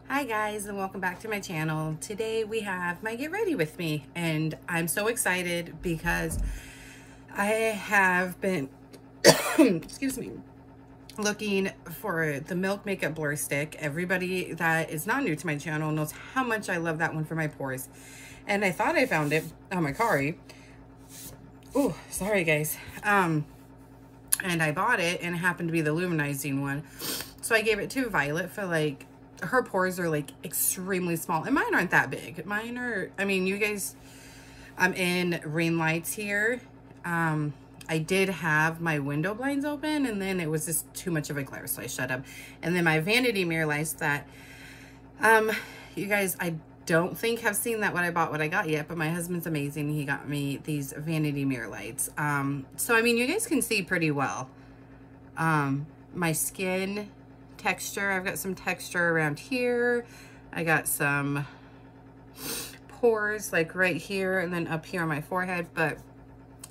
Hi guys, and welcome back to my channel. Today we have my get ready with me, and I'm so excited because I have been excuse me, looking for the Milk Makeup Blur Stick. Everybody that is not new to my channel knows how much I love that one for my pores, and I thought I found it on my Kari. Oh, sorry guys. And I bought it, and it happened to be the luminizing one, so I gave it to Violet for like, her pores are like extremely small, and mine aren't that big. Mine are, I mean, you guys, I'm in ring lights here. I did have my window blinds open, and then it was just too much of a glare, so I shut them. And then my vanity mirror lights that, you guys, I don't think have seen that what I got yet, but my husband's amazing. He got me these vanity mirror lights. So I mean, you guys can see pretty well. My skin texture, I've got some texture around here. I got some pores like right here and then up here on my forehead, but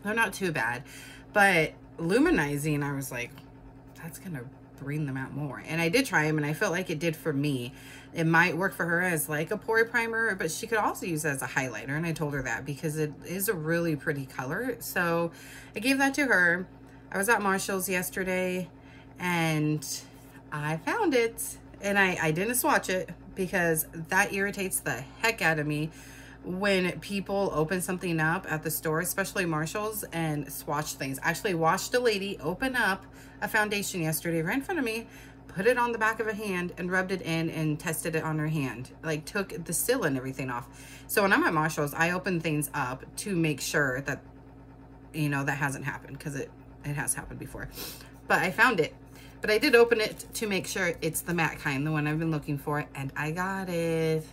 they're not too bad. But luminizing, I was like, that's gonna bring them out more. And I did try them, and I felt like it did for me. It might work for her as like a pore primer, but she could also use it as a highlighter, and I told her that because it is a really pretty color. So I gave that to her. I was at Marshall's yesterday and I found it, and I didn't swatch it because that irritates the heck out of me when people open something up at the store, especially Marshall's, and swatch things. I actually watched a lady open up a foundation yesterday right in front of me, put it on the back of a hand and rubbed it in and tested it on her hand, like took the seal and everything off. So when I'm at Marshall's, I open things up to make sure that, you know, that hasn't happened, because it has happened before. But I found it. But I did open it to make sure it's the matte kind, the one I've been looking for, and I got it.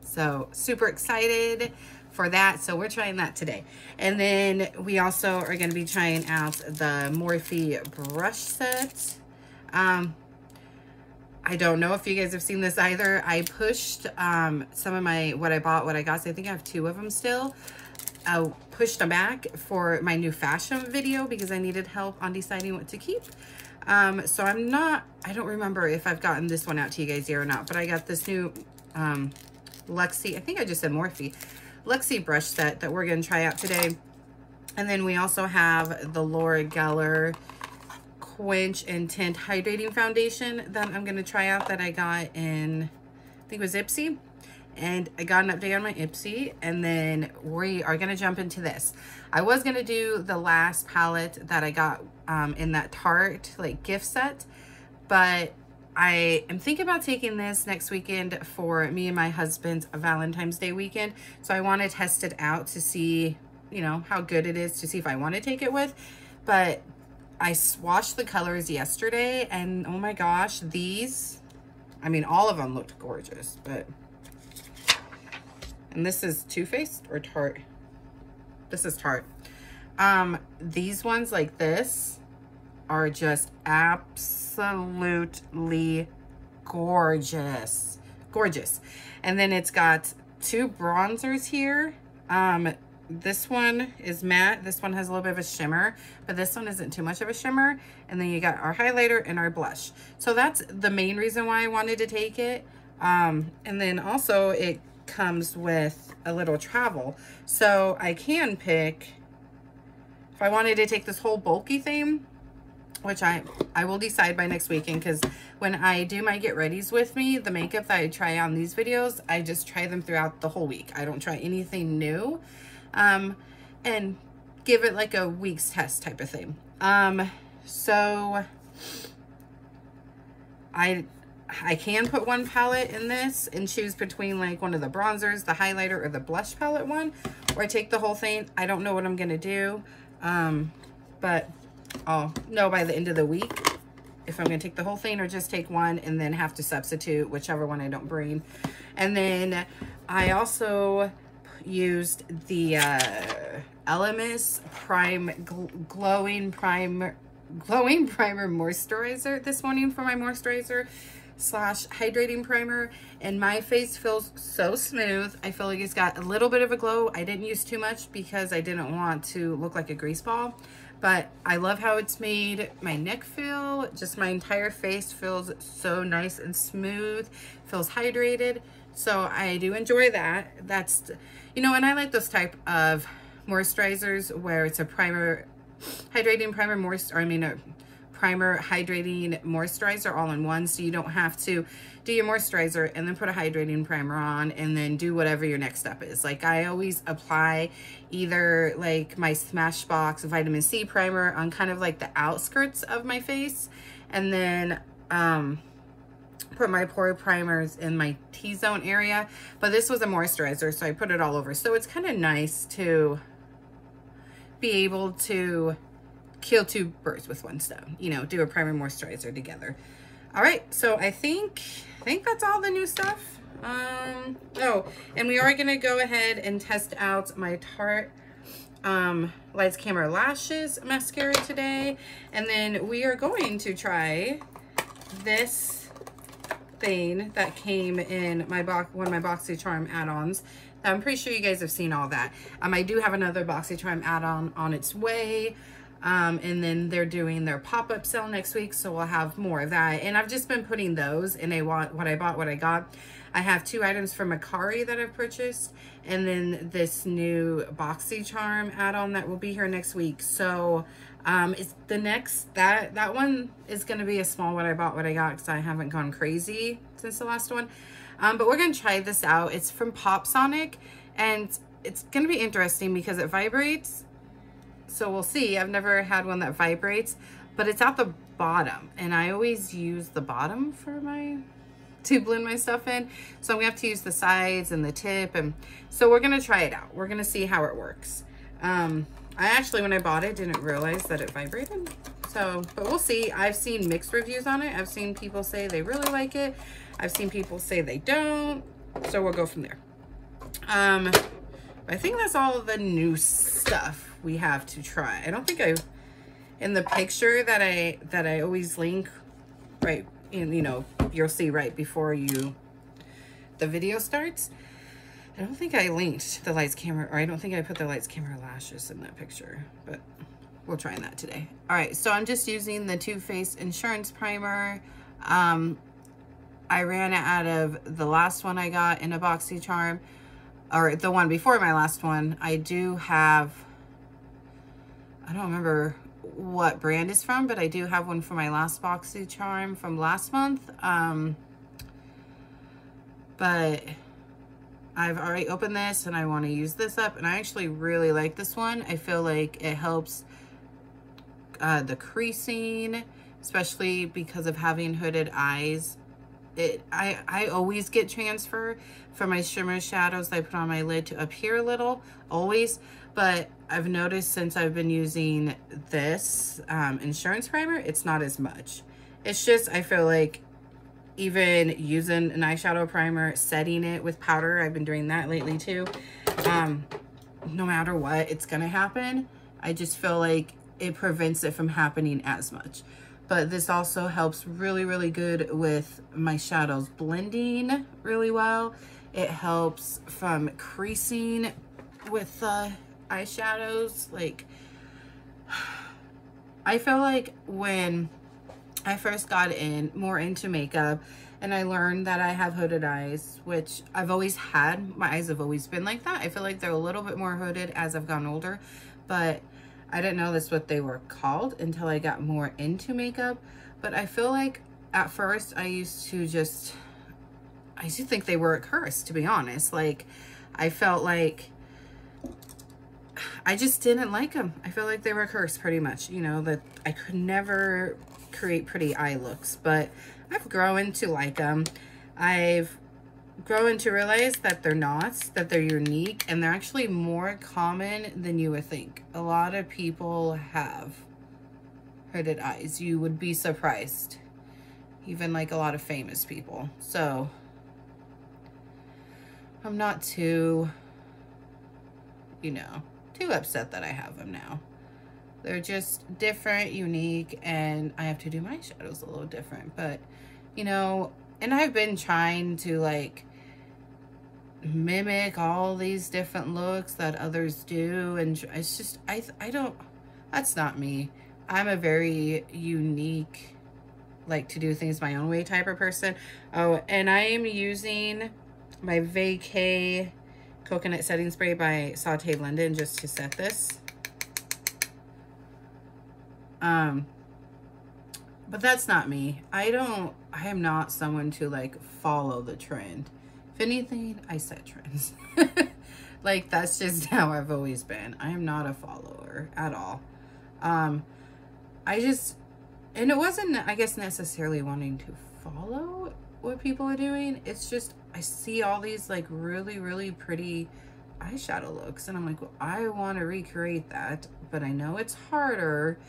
So super excited for that. So we're trying that today. And then we also are going to be trying out the Morphe brush set. I don't know if you guys have seen this either. I pushed some of my, what I got. So I think I have 2 of them still. I pushed them back for my new fashion video because I needed help on deciding what to keep. So I don't remember if I've gotten this one out to you guys here or not, but I got this new Luxi, I think I just said Morphe, Luxi brush set that we're going to try out today. And then we also have the Laura Geller Quench and Tint Hydrating Foundation that I'm going to try out, that I got in, I think it was Ipsy. And I got an update on my Ipsy, and then we are going to jump into this. I was going to do the last palette that I got in that Tarte like gift set, but I am thinking about taking this next weekend for me and my husband's Valentine's Day weekend. So I want to test it out to see, you know, how good it is, to see if I want to take it with. But I swatched the colors yesterday, and oh my gosh, these, I mean, all of them looked gorgeous, but... And this is Too Faced or Tarte? This is Tarte. These ones like this are just absolutely gorgeous. Gorgeous. And then it's got 2 bronzers here. This one is matte. This one has a little bit of a shimmer, but this one isn't too much of a shimmer. And then you got our highlighter and our blush. So that's the main reason why I wanted to take it. And then also it comes with a little travel, so I can pick if I wanted to take this whole bulky thing, which I will decide by next weekend, because when I do my get readies with me, the makeup that I try on these videos, I just try them throughout the whole week. I don't try anything new, and give it like a week's test type of thing. So I can put one palette in this and choose between like one of the bronzers, the highlighter, or the blush palette one, or I take the whole thing. I don't know what I'm going to do, but I'll know by the end of the week if I'm going to take the whole thing or just take one and then have to substitute whichever one I don't bring. And then I also used the Elemis Glowing Primer Moisturizer this morning for my moisturizer / hydrating primer, and my face feels so smooth. I feel like it's got a little bit of a glow. I didn't use too much because I didn't want to look like a grease ball, But I love how it's made my neck feel, just my entire face feels so nice and smooth, feels hydrated. So I do enjoy that. That's, you know, and I like those type of moisturizers where it's a primer, hydrating primer, primer, hydrating moisturizer all in one, so you don't have to do your moisturizer and then put a hydrating primer on and then do whatever your next step is. Like I always apply either like my Smashbox vitamin C primer on kind of like the outskirts of my face, and then put my pore primers in my T-zone area. But this was a moisturizer, so I put it all over. So it's kind of nice to be able to kill two birds with one stone, you know, do a primer moisturizer together. All right, so I think that's all the new stuff. Oh, and we are gonna go ahead and test out my Tarte Lights Camera Lashes mascara today, and then we are going to try this thing that came in my box, one of my BoxyCharm add-ons. I'm pretty sure you guys have seen all that. I do have another BoxyCharm add-on on its way. And then they're doing their pop-up sale next week, so we'll have more of that. And I've just been putting those in a what I bought, what I got. I have 2 items from Macari that I've purchased, and then this new BoxyCharm add-on that will be here next week. So it's the next, that one is going to be a small what I bought, what I got, because I haven't gone crazy since the last one. But we're going to try this out. It's from PopSonic, and it's going to be interesting because it vibrates. So we'll see. I've never had one that vibrates, but it's at the bottom, and I always use the bottom for to blend my stuff in. So I'm gonna have to use the sides and the tip, and so we're gonna try it out. We're gonna see how it works. I actually, when I bought it, didn't realize that it vibrated. So, but we'll see. I've seen mixed reviews on it. I've seen people say they really like it. I've seen people say they don't. So we'll go from there. I think that's all of the new stuff we have to try. I don't think in the picture that I always link right in, you know, you'll see right before the video starts. I don't think I linked the Lights Camera, or I don't think I put the Lights Camera Lashes in that picture, but we'll try that today. All right, so I'm just using the Too Faced Insurance Primer. I ran out of the last one I got in a BoxyCharm, or the one before my last one. I do have, I don't remember what brand is from, but I do have one for my last BoxyCharm from last month. But I've already opened this and I want to use this up, and I actually really like this one. I feel like it helps the creasing, especially because of having hooded eyes. I always get transfer from my shimmer shadows that I put on my lid to up here a little, always. But I've noticed since I've been using this insurance primer, it's not as much. It's just, I feel like even using an eyeshadow primer, setting it with powder, I've been doing that lately too. No matter what, it's gonna happen. I just feel like it prevents it from happening as much. But this also helps really, really good with my shadows blending really well. It helps from creasing with eyeshadows. Like, I feel like when I first got more into makeup, and I learned that I have hooded eyes, which I've always had. My eyes have always been like that. I feel like they're a little bit more hooded as I've gotten older, but I didn't know that's what they were called until I got more into makeup. But I feel like at first I used to think they were a curse, to be honest. Like, I felt like I just didn't like them. I feel like they were a curse pretty much, you know, that I could never create pretty eye looks. But I've grown to like them. I've grown to realize that they're not, that they're unique, and they're actually more common than you would think. A lot of people have hooded eyes. You would be surprised. Even like a lot of famous people. So I'm not too, you know, too upset that I have them now. They're just different, unique, and I have to do my shadows a little different. But, you know, and I've been trying to like mimic all these different looks that others do, and it's just, I That's not me. I'm a very unique, like to do things my own way type of person. Oh, and I am using my Vacay Coconut Setting Spray by Saute London just to set this. But that's not me. I am not someone to like follow the trend. If anything, I set trends. Like that's just how I've always been. I am not a follower at all. And it wasn't, I guess, necessarily wanting to follow what people are doing. It's just, I see all these like really, really pretty eyeshadow looks. And I'm like, well, I want to recreate that. But I know it's harder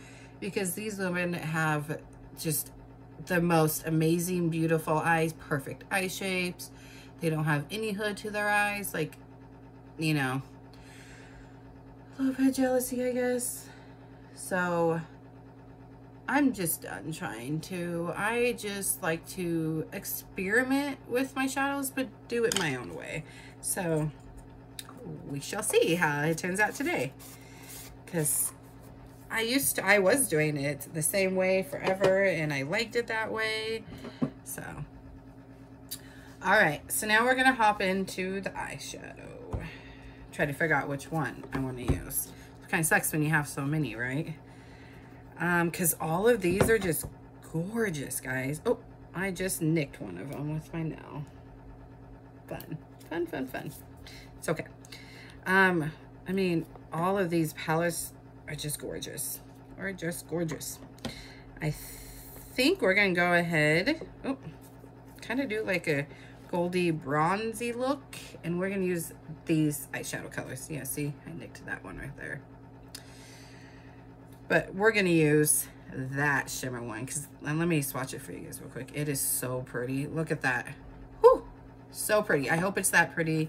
because these women have just the most amazing, beautiful eyes, perfect eye shapes. They don't have any hood to their eyes. Like, you know, a little bit of jealousy, I guess. So I'm just done trying to. I just like to experiment with my shadows, but do it my own way. So we shall see how it turns out today. Because I was doing it the same way forever, and I liked it that way. So, all right. So now we're gonna hop into the eyeshadow. Try to figure out which one I want to use. It kind of sucks when you have so many, right? Because all of these are just gorgeous, guys. Oh, I just nicked one of them with my nail. Fun, fun, fun, fun. It's okay. I mean, all of these palettes are just gorgeous. Or just gorgeous. I think we're gonna go ahead. Oh, kind of do like a goldy bronzy look, and we're gonna use these eyeshadow colors. Yeah, see, I nicked that one right there. But we're gonna use that shimmer one, because let me swatch it for you guys real quick. It is so pretty. Look at that. Whew, so pretty. I hope it's that pretty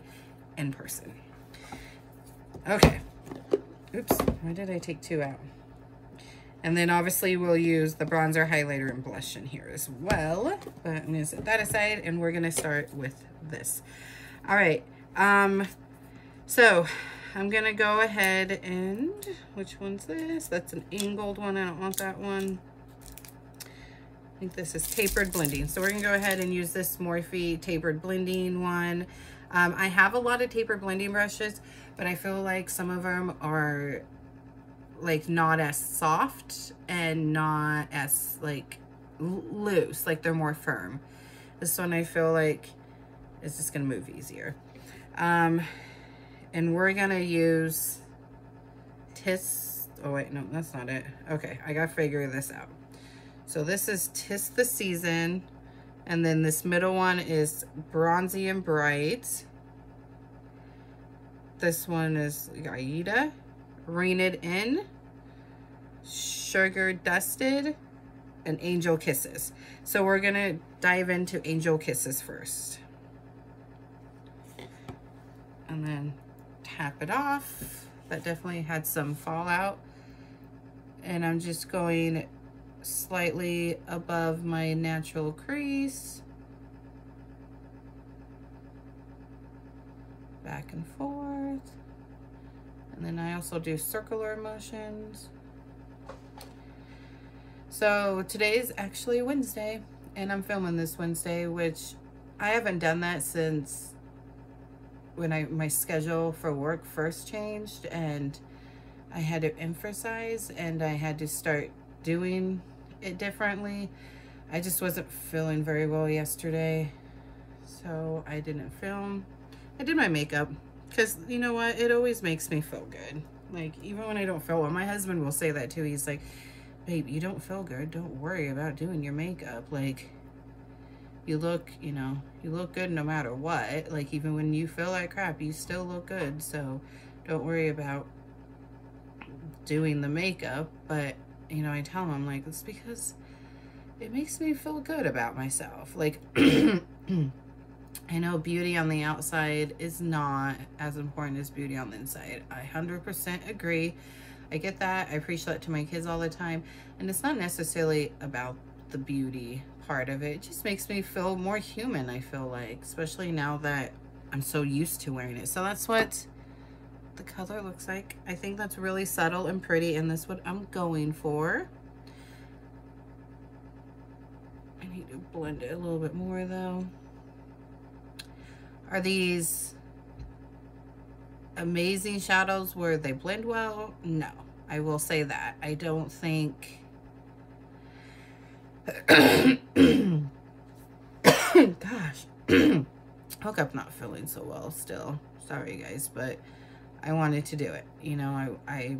in person. Okay. Oops, why did I take two out? And then obviously we'll use the bronzer, highlighter, and blush in here as well. But I'm gonna set that aside, and we're gonna start with this. All right, so I'm gonna go ahead and, which one's this? That's an angled one, I don't want that one. I think this is tapered blending. So we're gonna go ahead and use this Morphe tapered blending one. I have a lot of tapered blending brushes, but I feel like some of them are like not as soft and not as like loose, like they're more firm. This one I feel like is just gonna move easier. And we're gonna use oh wait, no, that's not it. Okay, I gotta figure this out. So this is Tis the Season, and then this middle one is Bronzy and Bright. This one is Aida, Rain It In, Sugar Dusted, and Angel Kisses. So we're gonna dive into Angel Kisses first. And then tap it off. That definitely had some fallout. And I'm just going slightly above my natural crease. Back and forth. And then I also do circular motions. So today's actually Wednesday, and I'm filming this Wednesday, which I haven't done that since when my schedule for work first changed, and I had to emphasize and I had to start doing it differently. I just wasn't feeling very well yesterday, so I didn't film. I did my makeup because you know what, it always makes me feel good. Like even when I don't feel well, my husband will say that too. He's like, babe, you don't feel good, don't worry about doing your makeup. Like you look, you know, you look good no matter what. Like even when you feel like crap, you still look good. So don't worry about doing the makeup. But you know, I tell him, I'm like, it's because it makes me feel good about myself. Like I know beauty on the outside is not as important as beauty on the inside. I 100% agree. I get that. I preach that to my kids all the time. And it's not necessarily about the beauty part of it. It just makes me feel more human, I feel like, especially now that I'm so used to wearing it. So that's what the color looks like. I think that's really subtle and pretty, and that's what I'm going for. I need to blend it a little bit more though. Are these amazing shadows where they blend well? No, I will say that. I don't think gosh, woke up not feeling so well still. Sorry guys, but I wanted to do it. You know, I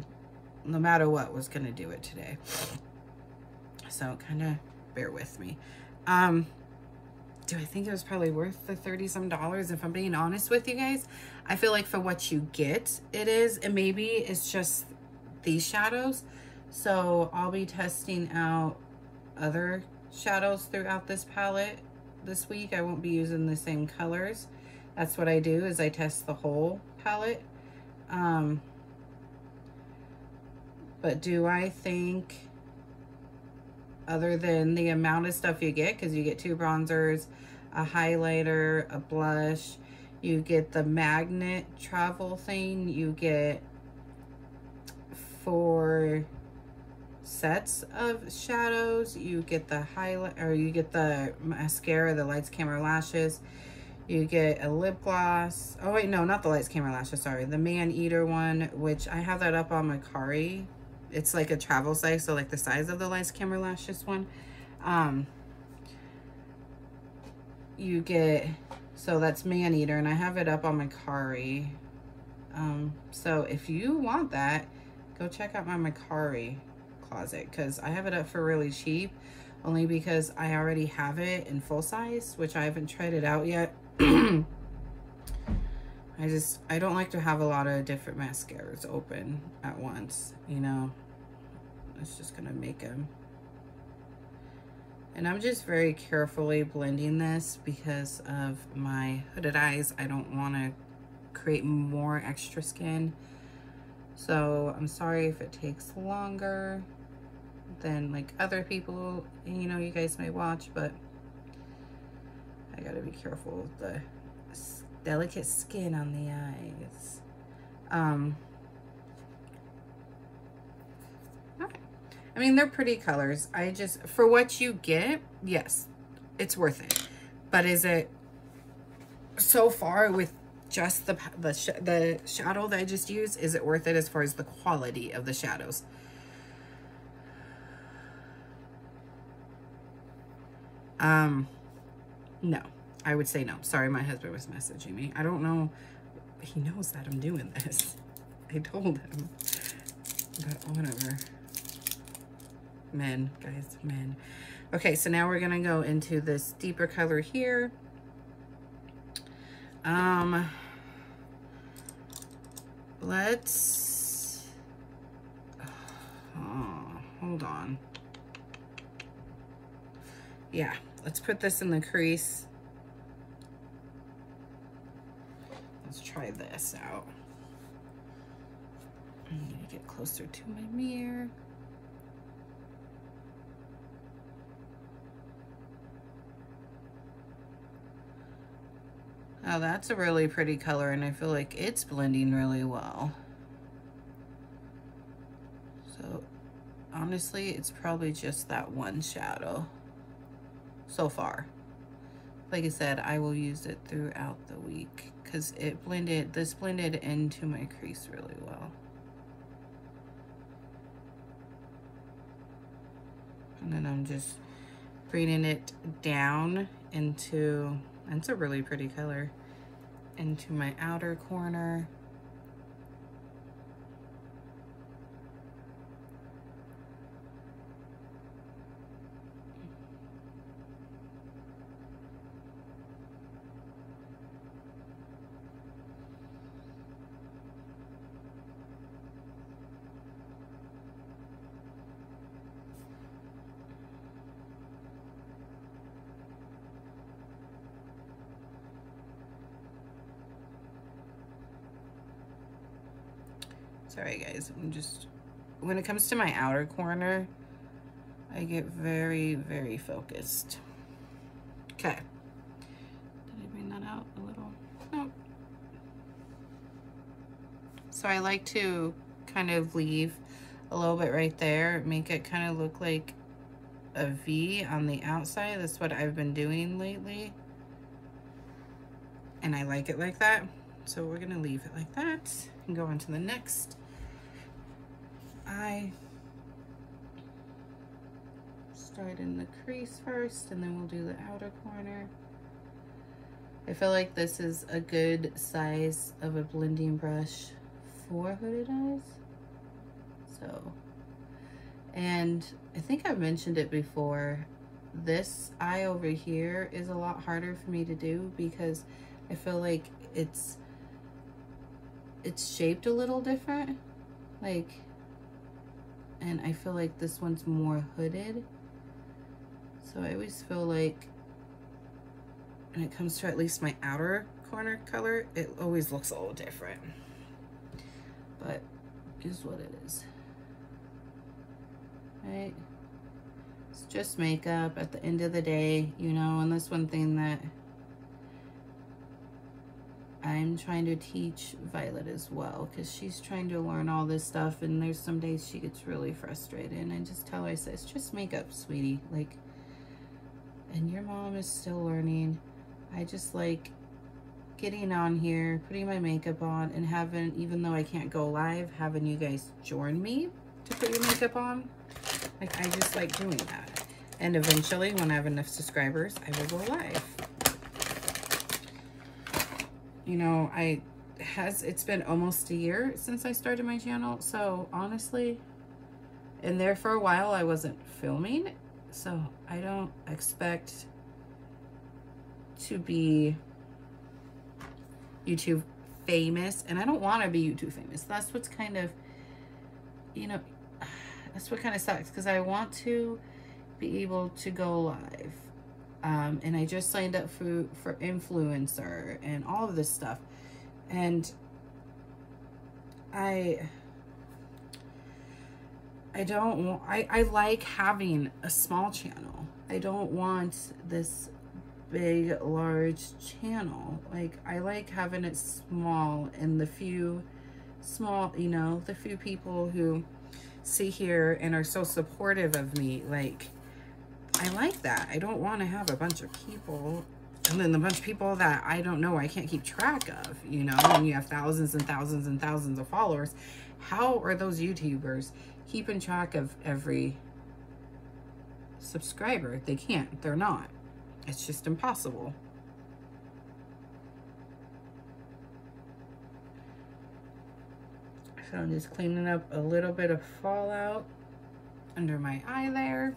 no matter what was gonna do it today. So kind of bear with me. Do I think it was probably worth the $30-some? If I'm being honest with you guys, I feel like for what you get, it is. And maybe it's just these shadows. So I'll be testing out other shadows throughout this palette this week. I won't be using the same colors. That's what I do, is I test the whole palette. But do I think, other than the amount of stuff you get, because you get 2 bronzers, a highlighter, a blush, you get the magnet travel thing, you get 4 sets of shadows, you get the highlight, or you get the mascara, the lights, camera, lashes, you get a lip gloss. Oh wait, no, not the lights, camera, lashes, sorry, the man eater one, which I have that up on my Kari. It's like a travel size, so like the size of the lights, camera, lashes one. You get, so that's man eater, and I have it up on my Kari. So if you want that, go check out my Macari closet, because I have it up for really cheap, only because I already have it in full size, which I haven't tried it out yet. I don't like to have a lot of different mascaras open at once, you know. It's just gonna make them. And I'm just very carefully blending this because of my hooded eyes. I don't want to create more extra skin. So I'm sorry if it takes longer than like other people, you know, you guys may watch, but I gotta be careful with the delicate skin on the eyes. I mean, they're pretty colors. I just, for what you get, yes, it's worth it. But is it, so far with just the shadow that I just used, is it worth it as far as the quality of the shadows? No, I would say no. Sorry, my husband was messaging me. I don't know. He knows that I'm doing this. I told him. But whatever. Men, guys, men. Okay, so now we're gonna go into this deeper color here. Let's, hold on. Yeah, let's put this in the crease. Let's try this out. I need to get closer to my mirror. Oh, that's a really pretty color, and I feel like it's blending really well. So, honestly, it's probably just that one shadow so far. Like I said, I will use it throughout the week because it blended, this blended into my crease really well. And then I'm just bringing it down into, and it's a really pretty color, into my outer corner. Sorry guys, I'm just, when it comes to my outer corner, I get very, very focused. Okay. Did I bring that out a little? Nope. So I like to kind of leave a little bit right there, make it kind of look like a V on the outside. That's what I've been doing lately. And I like it like that. So we're gonna leave it like that and go on to the next eye. Start in the crease first, and then we'll do the outer corner. I feel like this is a good size of a blending brush for hooded eyes. So, and I think I've mentioned it before, this eye over here is a lot harder for me to do because I feel like it's shaped a little different, like, and I feel like this one's more hooded. So I always feel like when it comes to at least my outer corner color, it always looks a little different, but it is what it is, right? It's just makeup at the end of the day, you know, and that's one thing that I'm trying to teach Violet as well, because she's trying to learn all this stuff, and there's some days she gets really frustrated, and I just tell her, I say, it's just makeup, sweetie, like, and your mom is still learning. I just like getting on here, putting my makeup on, and having, even though I can't go live, having you guys join me to put your makeup on. Like, I just like doing that. And eventually, when I have enough subscribers, I will go live. You know, it's been almost a year since I started my channel. So honestly, and there for a while, I wasn't filming. So I don't expect to be YouTube famous, and I don't want to be YouTube famous. That's what's kind of, you know, that's what kind of sucks, because I want to be able to go live, and I just signed up for influencer and all of this stuff, and I don't want, I like having a small channel. I don't want this big, large channel. Like, I like having it small, and the few small, you know, the few people who see here and are so supportive of me, like, I like that. I don't want to have a bunch of people, and then a bunch of people that I don't know, I can't keep track of, you know, when you have thousands and thousands and thousands of followers. How are those YouTubers keeping track of every subscriber? They can't. They're not. It's just impossible. So I'm just cleaning up a little bit of fallout under my eye there.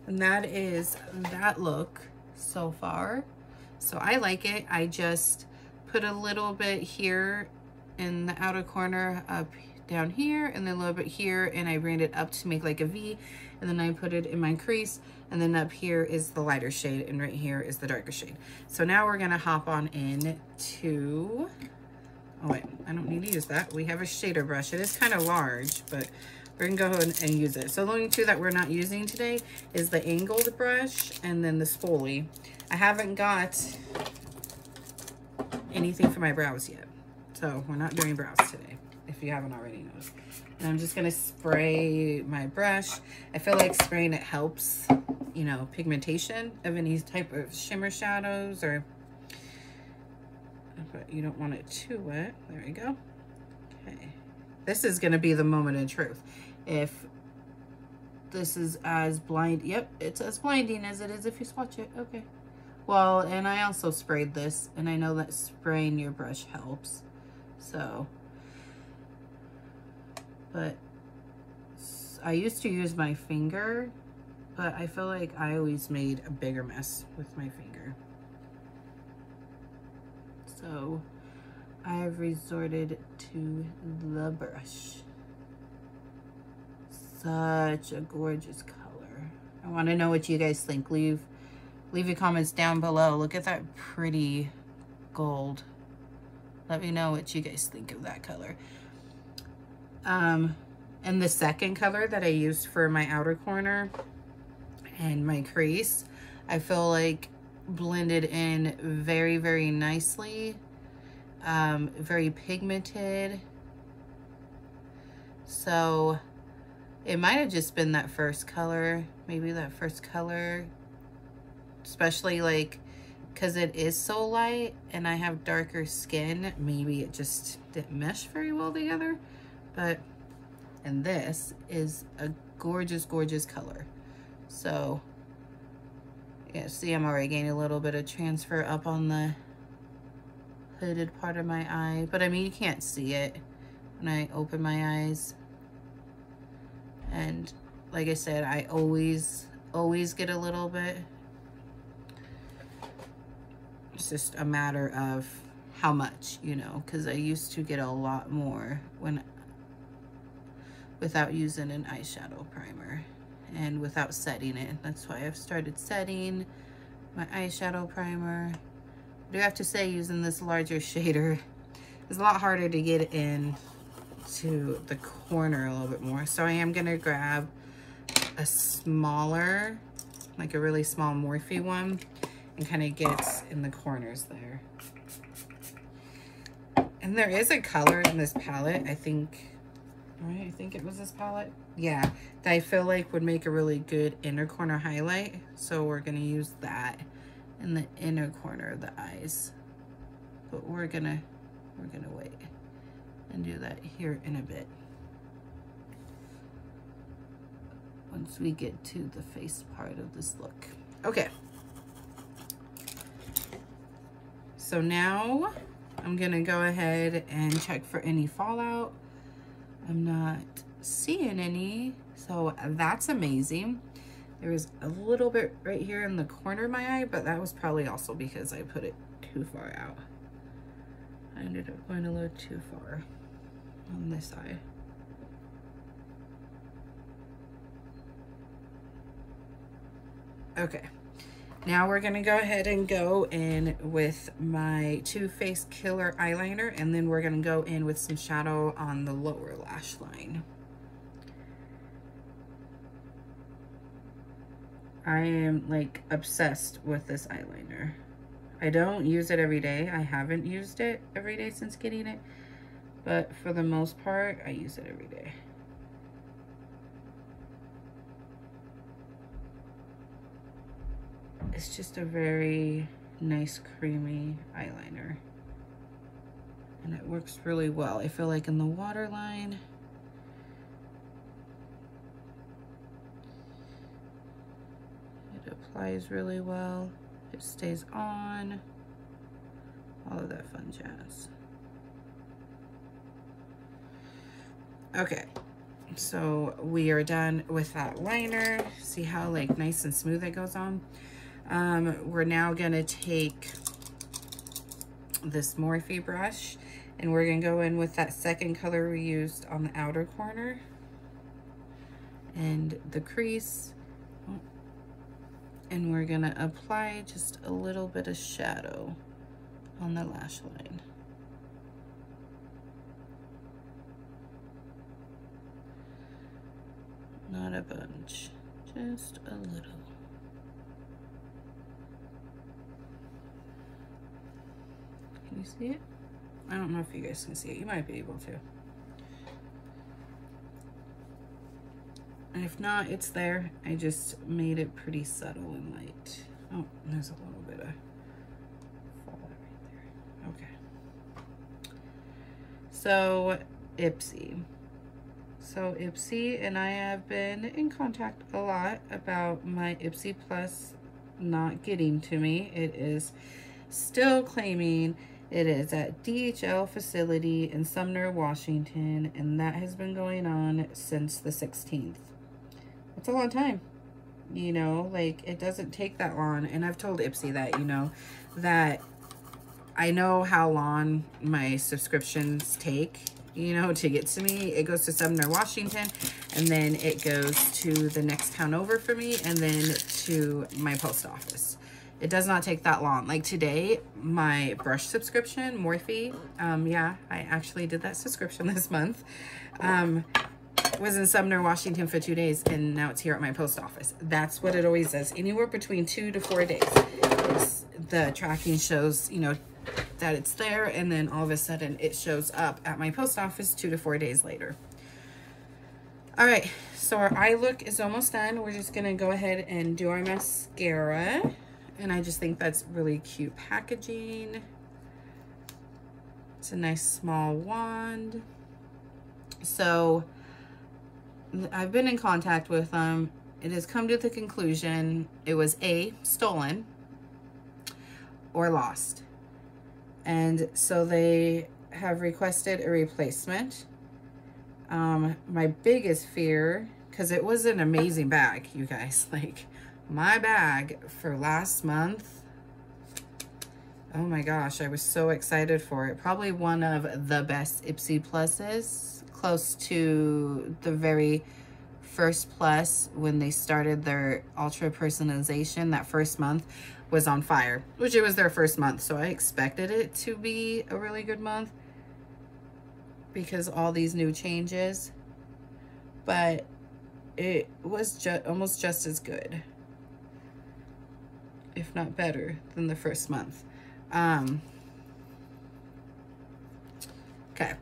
And that is that look so far. So I like it. I just put a little bit here in the outer corner, up down here, and then a little bit here, and I ran it up to make like a V, and then I put it in my crease, and then up here is the lighter shade, and right here is the darker shade. So now we're gonna hop on in to, oh wait, I don't need to use that. We have a shader brush. It is kind of large, but we're gonna go ahead and use it. So the only two that we're not using today is the angled brush and then the spoolie. I haven't got anything for my brows yet, so we're not doing brows today, if you haven't already noticed. And I'm just gonna spray my brush. I feel like spraying it helps, you know, pigmentation of any type of shimmer shadows, or, but you don't want it too wet. There we go. Okay. This is gonna be the moment of truth. If this is as blind, yep, it's as blinding as it is if you swatch it. Okay. Well, and I also sprayed this, and I know that spraying your brush helps. So, but I used to use my finger, but I feel like I always made a bigger mess with my finger. So I have resorted to the brush. Such a gorgeous color. I want to know what you guys think. Leave your comments down below. Look at that pretty gold. Let me know what you guys think of that color. And the second color that I used for my outer corner and my crease, I feel like blended in very, very nicely. very pigmented. So it might have just been that first color, maybe that first color, especially like, because it is so light and I have darker skin, maybe it just didn't mesh very well together. But, and this is a gorgeous, gorgeous color. So, yeah, see, I'm already getting a little bit of transfer up on the hooded part of my eye. But I mean, you can't see it when I open my eyes. And like I said, I always get a little bit. It's just a matter of how much, you know, because I used to get a lot more without using an eyeshadow primer and without setting it. That's why I've started setting my eyeshadow primer. I do have to say, using this larger shader is a lot harder to get in to the corner a little bit more. So I am gonna grab a smaller, like a really small Morphe one, and kind of get in the corners there. And there is a color in this palette, I think, right? I think it was this palette. Yeah, that I feel like would make a really good inner corner highlight. So we're gonna use that in the inner corner of the eyes. But we're gonna wait and do that here in a bit, once we get to the face part of this look. Okay, so now I'm gonna go ahead and check for any fallout. I'm not seeing any, so that's amazing. There was a little bit right here in the corner of my eye, but that was probably also because I put it too far out. I ended up going a little too far on this eye. Okay, now we're gonna go ahead and go in with my Too Faced Killer eyeliner, and then we're gonna go in with some shadow on the lower lash line. I am like obsessed with this eyeliner. I don't use it every day. I haven't used it every day since getting it, but for the most part, I use it every day. It's just a very nice, creamy eyeliner, and it works really well. I feel like in the waterline, it applies really well. It stays on, all of that fun jazz. Okay, so we are done with that liner. See how like nice and smooth it goes on? We're now gonna take this Morphe brush, and we're gonna go in with that second color we used on the outer corner and the crease. And we're gonna apply just a little bit of shadow on the lash line. Not a bunch, just a little. Can you see it? I don't know if you guys can see it. You might be able to. And if not, it's there. I just made it pretty subtle and light. Oh, there's a little bit of fallout right there. Okay. So, Ipsy. So, Ipsy and I have been in contact a lot about my Ipsy Plus not getting to me. It is still claiming it is at DHL facility in Sumner, Washington, and that has been going on since the 16th. It's a long time, you know, like it doesn't take that long. And I've told Ipsy that, you know, that I know how long my subscriptions take, you know, to get to me. It goes to Sumner, Washington, and then it goes to the next town over for me, and then to my post office. It does not take that long. Like today, my brush subscription, Morphe, yeah, I actually did that subscription this month, was in Sumner, Washington for 2 days, and now it's here at my post office. That's what it always says. Anywhere between 2 to 4 days. The tracking shows, you know, that it's there, and then all of a sudden it shows up at my post office 2 to 4 days later. All right, so our eye look is almost done. We're just gonna go ahead and do our mascara. And I just think that's really cute packaging. It's a nice small wand. So I've been in contact with them. It has come to the conclusion it was A, stolen or lost. And so they have requested a replacement. My biggest fear, because it was an amazing bag, you guys, like my bag for last month, oh my gosh, I was so excited for it. Probably one of the best Ipsy Pluses, close to the very first plus when they started their ultra personalization. That first month was on fire, which it was their first month, so I expected it to be a really good month because all these new changes, but it was almost just as good, if not better, than the first month. Okay,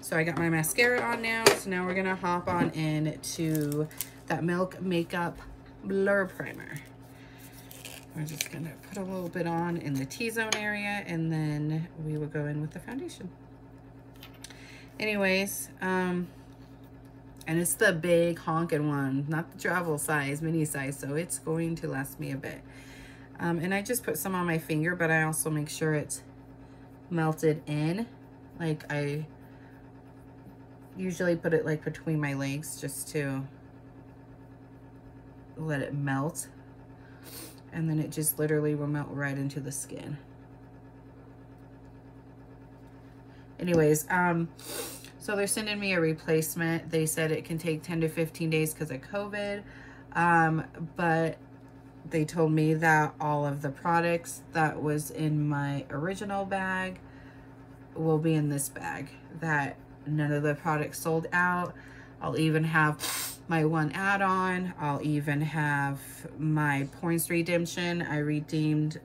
so I got my mascara on now, so now we're gonna hop on into that Milk Makeup Blur Primer. We're just gonna put a little bit on in the T-zone area, and then we will go in with the foundation. Anyways, and it's the big honking one, not the travel size, mini size, so it's going to last me a bit. And I just put some on my finger, but I also make sure it's melted in. Like, I usually put it like between my legs just to let it melt. And then it just literally will melt right into the skin. Anyways, so they're sending me a replacement. They said it can take 10 to 15 days because of COVID. But they told me that all of the products that was in my original bag will be in this bag. That none of the products sold out. I'll even have my one add-on. I'll even have my points redemption. I redeemed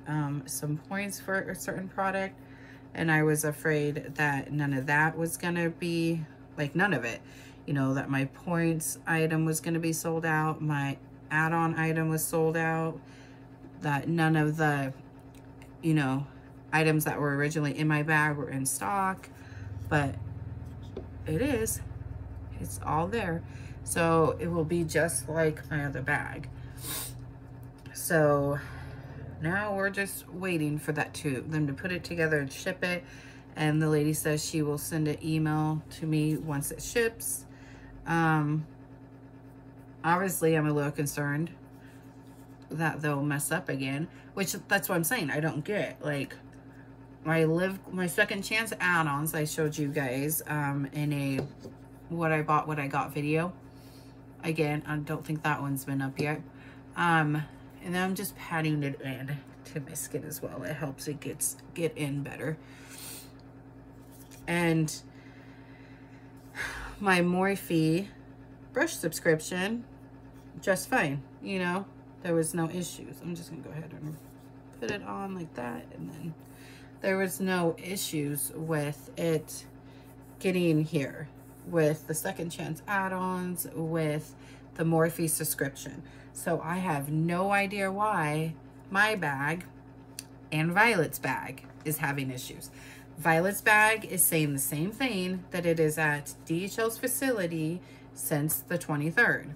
some points for a certain product, and I was afraid that none of that was gonna be, like, none of it. You know, that my points item was gonna be sold out, my add-on item was sold out, that none of the, you know, items that were originally in my bag were in stock, but it is. It's all there. So it will be just like my other bag. So now we're just waiting for them to put it together and ship it. And the lady says she will send an email to me once it ships. Obviously, I'm a little concerned that they'll mess up again, which that's what I'm saying. I don't get, like, my second chance add-ons I showed you guys in a what I bought, what I got video. Again, I don't think that one's been up yet. And then I'm just patting it in to my skin as well. It helps it get in better. And my Morphe brush subscription, just fine, you know, there was no issues. I'm just gonna go ahead and put it on like that, and then there was no issues with it getting here, with the second chance add-ons, with the Morphe subscription. So I have no idea why my bag and Violet's bag is having issues. Violet's bag is saying the same thing, that it is at DHL's facility since the 23rd.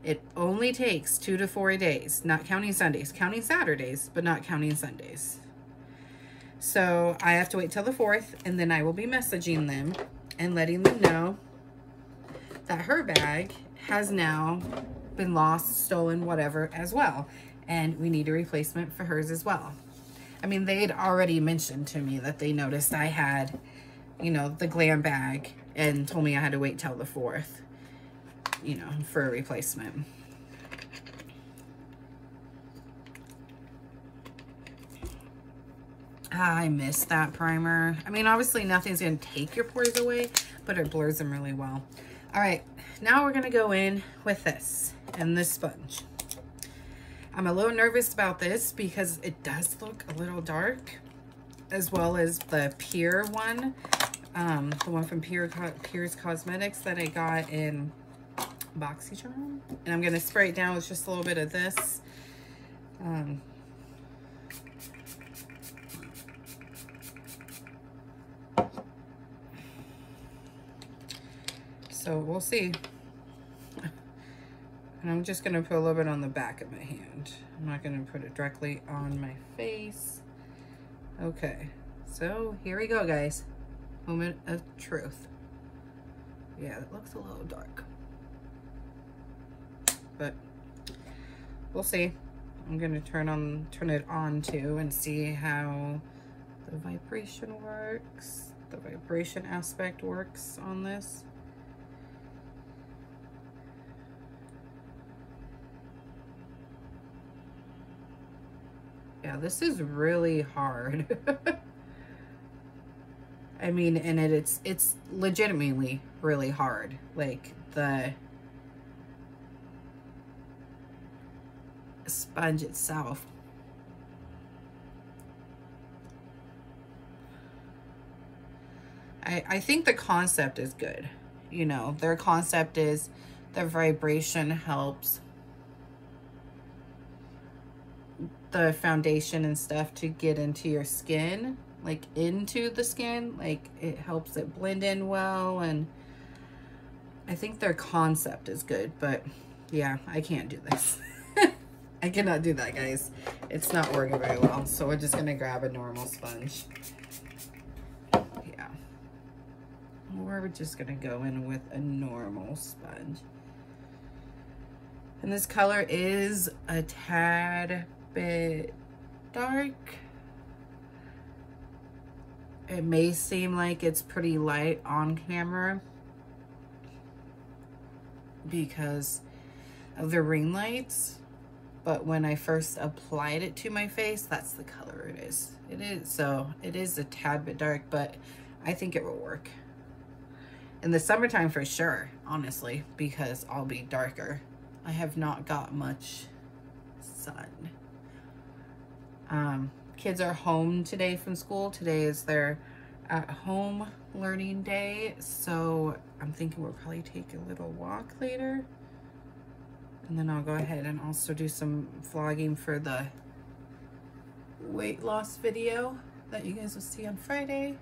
It only takes 2 to 4 days, not counting Sundays, counting Saturdays, but not counting Sundays. So I have to wait till the 4th, and then I will be messaging them and letting them know that her bag has now been lost, stolen, whatever as well. And we need a replacement for hers as well. I mean, they had already mentioned to me that they noticed I had, you know, the glam bag, and told me I had to wait till the 4th, you know, for a replacement. I miss that primer. I mean, obviously nothing's gonna take your pores away, but it blurs them really well. All right, now we're gonna go in with this and this sponge. I'm a little nervous about this because it does look a little dark, as well as the Pure one, the one from Pure's Cosmetics that I got in BoxyCharm. And I'm going to spray it down with just a little bit of this. So we'll see. And I'm just going to put a little bit on the back of my hand. I'm not going to put it directly on my face. Okay, so here we go, guys. Moment of truth. Yeah, it looks a little dark, but we'll see. I'm gonna turn it on too and see how the vibration works. The vibration aspect works on this. Yeah, this is really hard. I mean, and it's legitimately really hard. Like the sponge itself. I think the concept is good. You know, their concept is the vibration helps the foundation and stuff to get into your skin, like into the skin, like it helps it blend in well. And I think their concept is good, but yeah, I can't do this. I cannot do that, guys. It's not working very well. So we're just gonna grab a normal sponge. Yeah, we're just gonna go in with a normal sponge. And this color is a tad bit dark. It may seem like it's pretty light on camera because of the ring lights, but when I first applied it to my face, that's the color it is. So it is a tad bit dark, but I think it will work in the summertime for sure, honestly, because I'll be darker. I have not got much sun. Kids are home today from school. Today is their at-home learning day, so I'm thinking we'll probably take a little walk later, and then I'll go ahead and also do some vlogging for the weight loss video that you guys will see on Friday.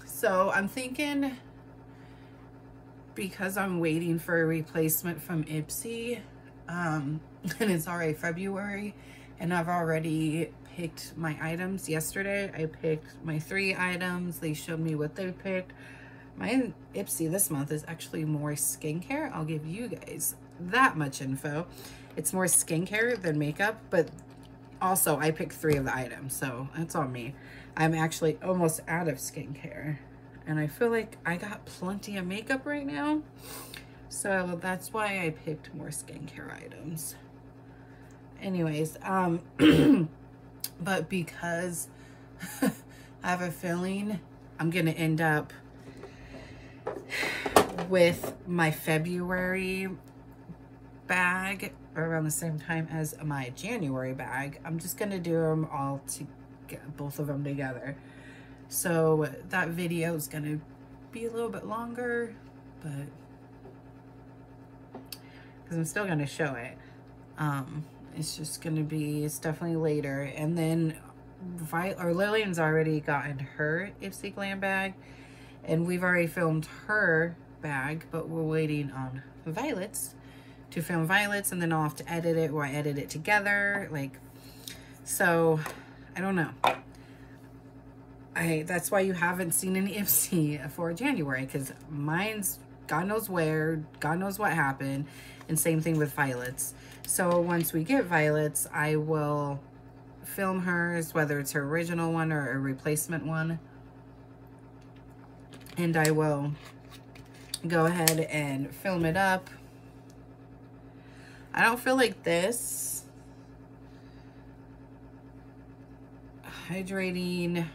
So I'm thinking, because I'm waiting for a replacement from Ipsy, and it's already February, and I've already picked my items yesterday. I picked my 3 items. They showed me what they picked. My Ipsy this month is actually more skincare. I'll give you guys that much info. It's more skincare than makeup, but also I picked 3 of the items, so that's on me. I'm actually almost out of skincare, and I feel like I got plenty of makeup right now, so that's why I picked more skincare items. Anyways, but because I have a feeling I'm gonna end up with my February bag around the same time as my January bag, I'm just gonna do them all together, both of them together. So that video is gonna be a little bit longer, but because I'm still gonna show it, it's just gonna be, it's definitely later. And then Lillian's already gotten her Ipsy Glam bag, and we've already filmed her bag, but we're waiting on Violet's to film Violet's, and then I'll have to edit it, or I edit it together, like, so I don't know. That's why you haven't seen any Ipsy for January, because mine's God knows where, God knows what happened, and same thing with Violet's. So once we get Violet's, I will film hers, whether it's her original one or a replacement one, and I will go ahead and film it up. I don't feel like this hydrating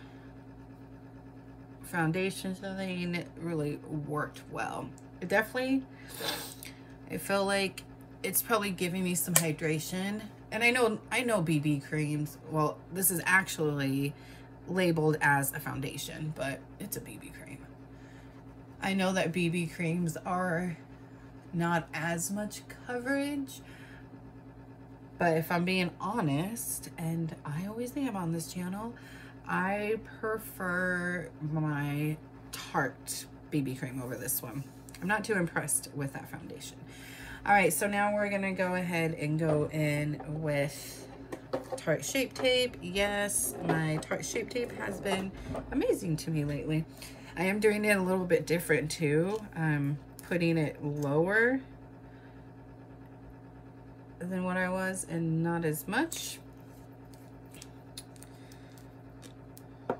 foundation thing really worked well. I feel like it's probably giving me some hydration. And I know BB creams, well, this is actually labeled as a foundation, but it's a BB cream. I know that BB creams are not as much coverage, but if I'm being honest, and I always am on this channel, I prefer my Tarte BB cream over this one. I'm not too impressed with that foundation. All right, so now we're gonna go ahead and go in with Tarte Shape Tape. Yes, my Tarte Shape Tape has been amazing to me lately. I am doing it a little bit different too. I'm putting it lower than what I was and not as much. I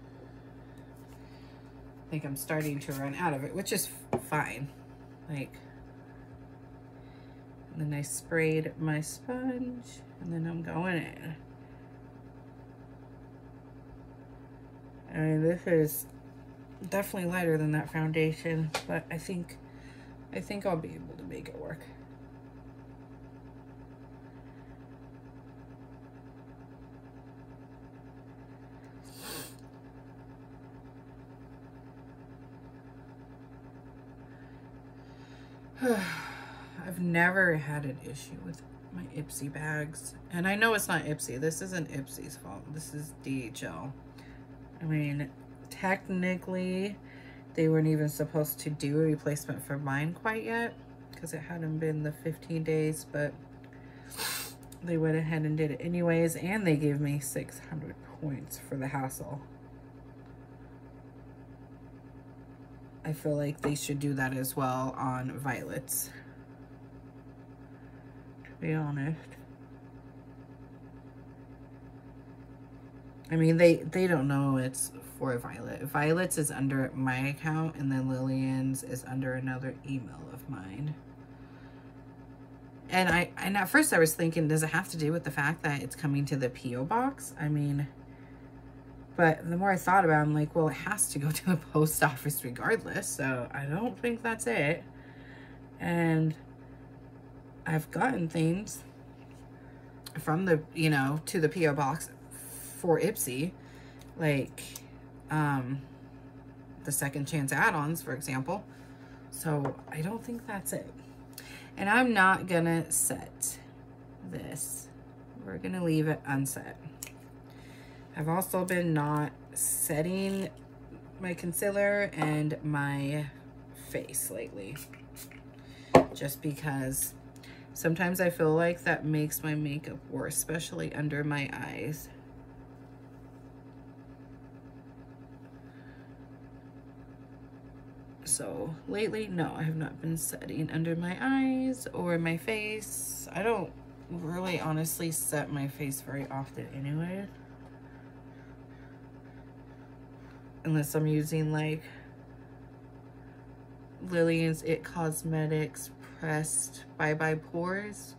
think I'm starting to run out of it, which is fine. Like, and then I sprayed my sponge, and then I'm going in. I mean, this is definitely lighter than that foundation, but I think I'll be able to make it work. I've never had an issue with my Ipsy bags. And I know it's not Ipsy. This isn't Ipsy's fault. This is DHL. I mean, technically, they weren't even supposed to do a replacement for mine quite yet because it hadn't been the 15 days, but they went ahead and did it anyways, and they gave me 600 points for the hassle. I feel like they should do that as well on Violets, to be honest. I mean, they don't know it's for Violet. Violet's is under my account, and then Lillian's is under another email of mine. And at first I was thinking, does it have to do with the fact that it's coming to the P.O. box? I mean, but the more I thought about it, I'm like, well, it has to go to the post office regardless, so I don't think that's it. And I've gotten things from the, you know, to the P.O. box for Ipsy, like the second chance add-ons, for example. So I don't think that's it. And I'm not gonna set this. We're gonna leave it unset. I've also been not setting my concealer and my face lately, just because sometimes I feel like that makes my makeup worse, especially under my eyes. So lately, no, I have not been setting under my eyes or my face. I don't really honestly set my face very often anyway. Unless I'm using like Lillian's It Cosmetics Pressed Bye Bye Pores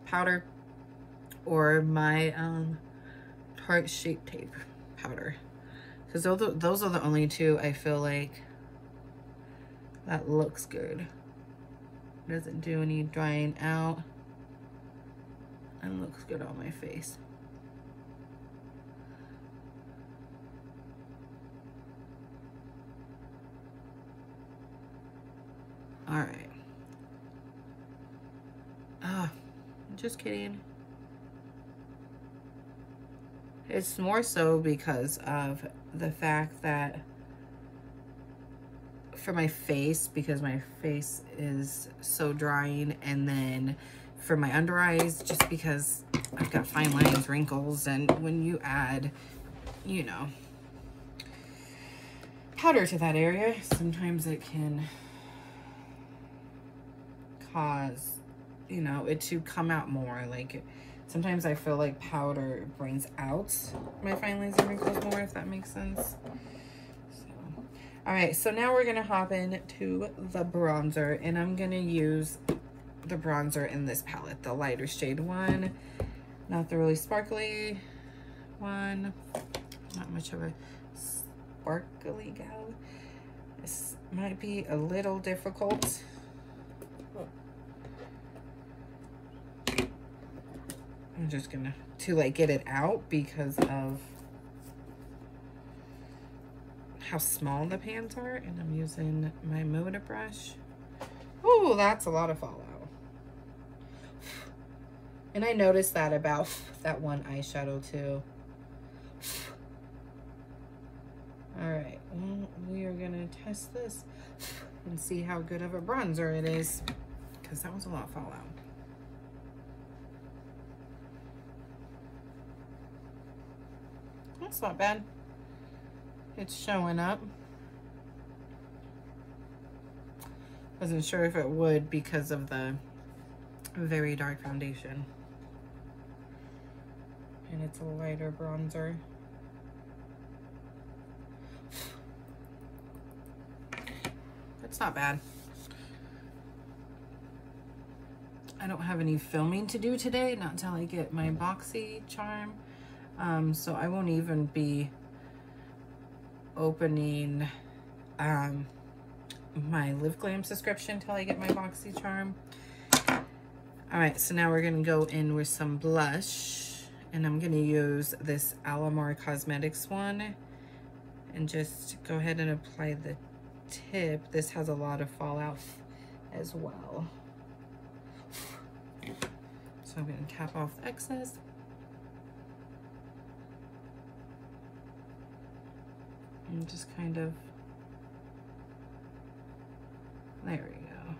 powder, or my Tarte Shape Tape powder. Because those are the only two I feel like that looks good. Doesn't do any drying out and looks good on my face. All right. Just kidding. It's more so because of the fact that for my face, because my face is so drying, and then for my under eyes, just because I've got fine lines, wrinkles, and when you add, you know, powder to that area, sometimes it can cause, you know, it to come out more. Like, sometimes I feel like powder brings out my fine lines and wrinkles more, if that makes sense. So, all right, so now we're gonna hop into the bronzer, and I'm gonna use the bronzer in this palette, the lighter shade one, not the really sparkly one. Not much of a sparkly gal. This might be a little difficult. I'm just gonna like get it out because of how small the pans are, and I'm using my motor brush. Oh, that's a lot of fallout. And I noticed that about that one eyeshadow too. All right, well, we are gonna test this and see how good of a bronzer it is, because that was a lot of fallout. That's not bad. It's showing up. Wasn't sure if it would because of the very dark foundation. And it's a lighter bronzer. It's not bad. I don't have any filming to do today, not until I get my boxy charm. So I won't even be opening my Live Glam subscription until I get my boxy charm. All right, so now we're gonna go in with some blush, and I'm gonna use this Alamar Cosmetics one and just go ahead and apply the tip. This has a lot of fallout as well. So I'm gonna tap off the excess. And just kind of, there we go.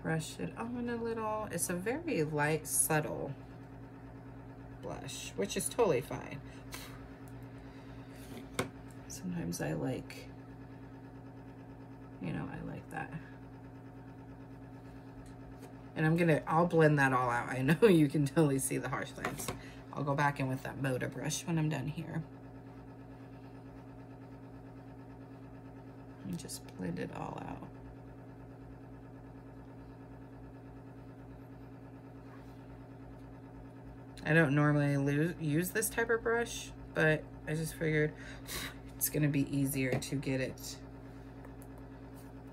Brush it on a little. It's a very light, subtle blush, which is totally fine. Sometimes I like, you know, I like that. And I'll blend that all out. I know you can totally see the harsh lines. I'll go back in with that motor brush when I'm done here. And just blend it all out. I don't normally use this type of brush, but I just figured it's gonna be easier to get it,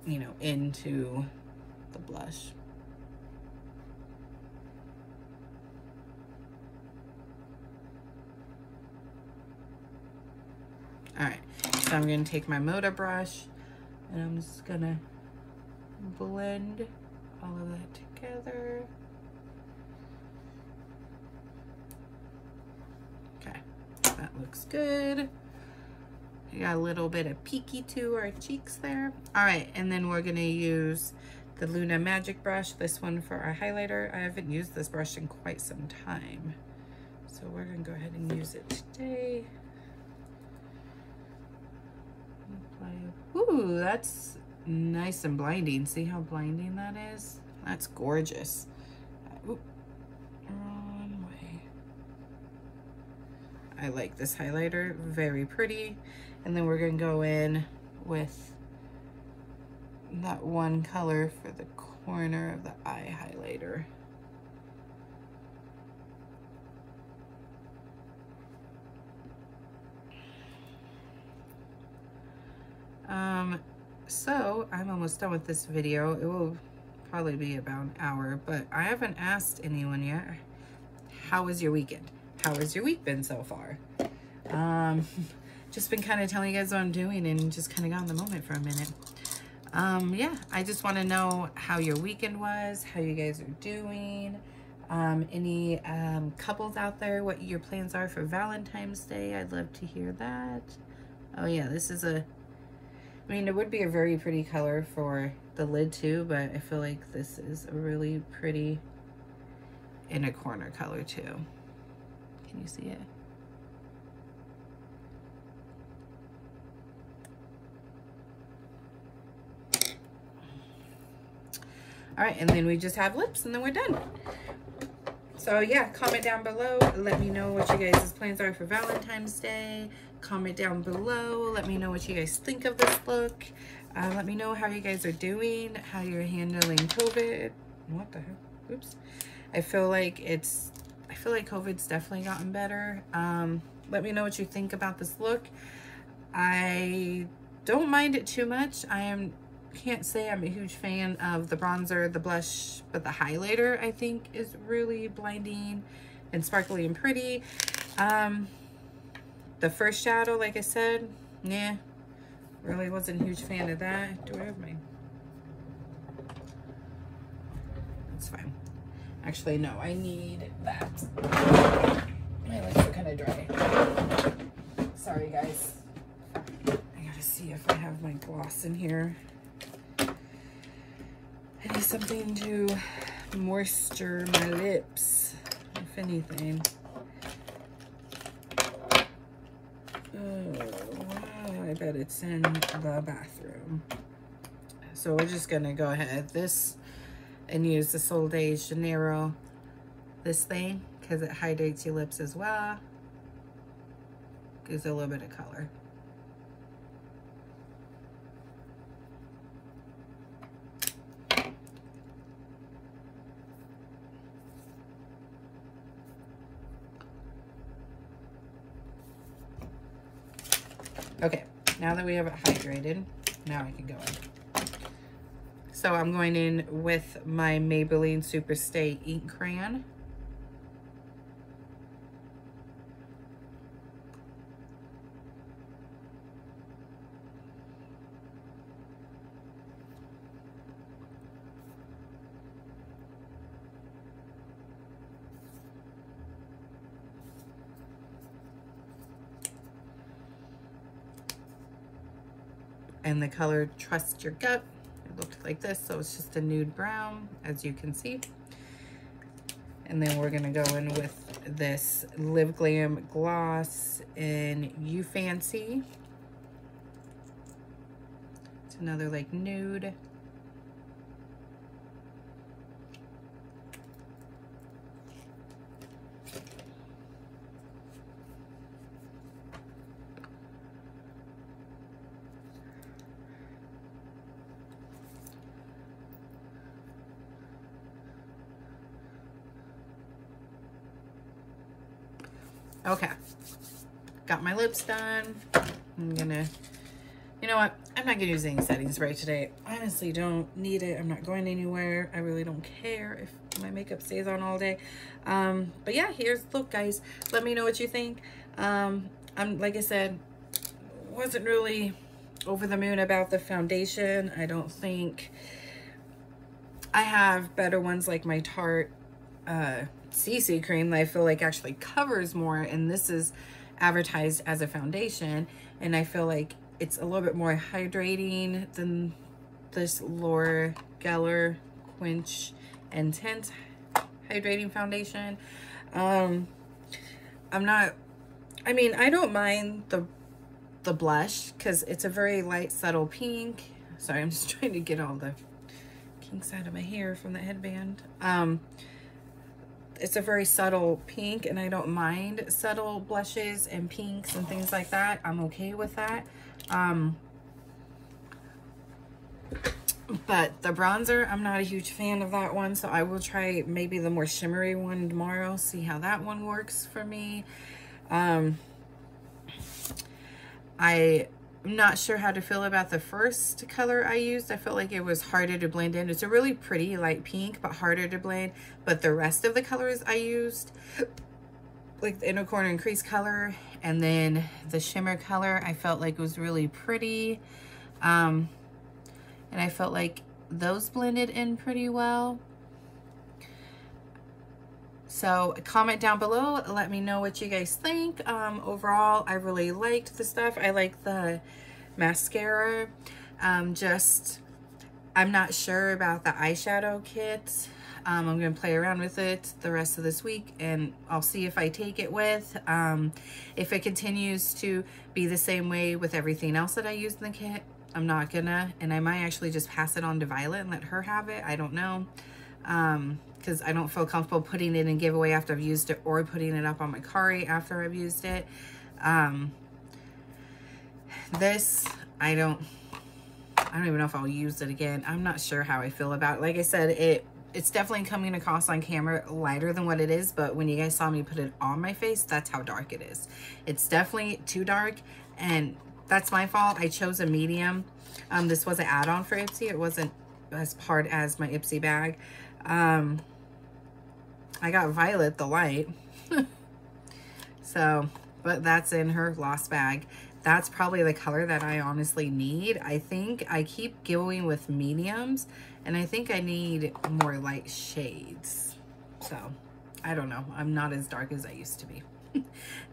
you know, into the blush. All right, so I'm gonna take my motor brush and I'm just gonna blend all of that together. Okay, that looks good. We got a little bit of peeky to our cheeks there. All right, and then we're gonna use the Luna Magic brush, this one for our highlighter. I haven't used this brush in quite some time, so we're gonna go ahead and use it today. Ooh, that's nice and blinding. See how blinding that is? That's gorgeous. Ooh, wrong way. I like this highlighter, very pretty. And then we're gonna go in with that one color for the corner of the eye highlighter. So I'm almost done with this video. It will probably be about an hour, but I haven't asked anyone yet. How was your weekend? How has your week been so far? Just been kind of telling you guys what I'm doing and just kind of got in the moment for a minute. Yeah, I just want to know how your weekend was, how you guys are doing. Any couples out there, what your plans are for Valentine's Day. I'd love to hear that. Oh yeah, this is I mean, it would be a very pretty color for the lid too, but I feel like this is a really pretty inner corner color too. Can you see it? All right, and then we just have lips and then we're done. So yeah, comment down below. Let me know what you guys' plans are for Valentine's Day. Comment down below. Let me know what you guys think of this look. Let me know how you guys are doing, how you're handling COVID. What the heck? Oops. I feel like COVID's definitely gotten better. Let me know what you think about this look. I don't mind it too much. Can't say I'm a huge fan of the bronzer, the blush, but the highlighter I think is really blinding and sparkly and pretty. The first shadow, like I said, yeah, really wasn't a huge fan of that. Do I have my... That's fine. Actually, no, I need that. My lips are kind of dry. Sorry, guys. I gotta see if I have my gloss in here. I need something to moisture my lips, if anything. Oh, wow, I bet it's in the bathroom. So we're just gonna go ahead and use the Sol de Janeiro, this thing, because it hydrates your lips as well. Gives a little bit of color. Okay, now that we have it hydrated, now I can go in. So I'm going in with my Maybelline Superstay Ink Crayon. And the color Trust Your Gut, it looked like this, so it's just a nude brown, as you can see. And then we're gonna go in with this Live Glam gloss in You Fancy. It's another like nude. Okay, got my lips done. I'm gonna, you know what? I'm not gonna use any setting spray today. I honestly don't need it. I'm not going anywhere. I really don't care if my makeup stays on all day. But yeah, look guys, let me know what you think. Like I said, wasn't really over the moon about the foundation. I don't think I have better ones like my Tarte CC cream that I feel like actually covers more, and this is advertised as a foundation, and I feel like it's a little bit more hydrating than this Laura Geller Quench Intense Hydrating Foundation. I don't mind the blush because it's a very light, subtle pink. Sorry, I'm just trying to get all the kinks out of my hair from the headband. It's a very subtle pink, and I don't mind subtle blushes and pinks and things like that. I'm okay with that. But the bronzer, I'm not a huge fan of that one, so I will try maybe the more shimmery one tomorrow, see how that one works for me. I'm not sure how to feel about the first color I used. I felt like it was harder to blend in. It's a really pretty light pink, but harder to blend. But the rest of the colors I used, like the inner corner and crease color, and then the shimmer color, I felt like it was really pretty. And I felt like those blended in pretty well. So comment down below, let me know what you guys think. Overall, I really liked the stuff. I like the mascara. I'm not sure about the eyeshadow kit. I'm gonna play around with it the rest of this week, and I'll see if I take it with. If it continues to be the same way with everything else that I used in the kit, I'm not gonna, and I might actually just pass it on to Violet and let her have it. I don't know. Because I don't feel comfortable putting it in giveaway after I've used it, or putting it up on my Kari after I've used it. This, I don't even know if I'll use it again. I'm not sure how I feel about it. Like I said, it's definitely coming across on camera lighter than what it is, but when you guys saw me put it on my face, that's how dark it is. It's definitely too dark, and that's my fault. I chose a medium. This was an add-on for Ipsy. It wasn't as part as my Ipsy bag. I got Violet the light. So, but that's in her lost bag. That's probably the color that I honestly need. I think I keep going with mediums, and I think I need more light shades. So, I don't know. I'm not as dark as I used to be.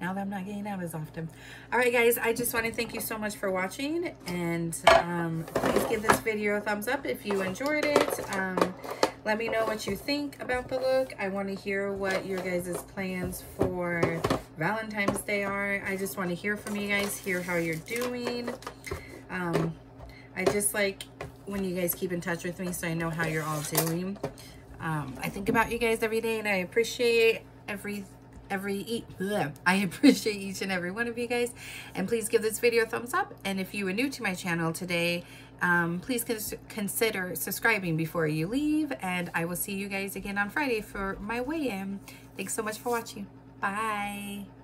Now that I'm not getting out as often. All right, guys, I just want to thank you so much for watching, and please give this video a thumbs up if you enjoyed it. Let me know what you think about the look. I want to hear what your guys' plans for Valentine's Day are. I just want to hear from you guys, hear how you're doing. I just like when you guys keep in touch with me so I know how you're all doing. I think about you guys every day, and I appreciate I appreciate each and every one of you guys. And please give this video a thumbs up. And if you are new to my channel today, please consider subscribing before you leave. And I will see you guys again on Friday for my weigh-in. Thanks so much for watching. Bye.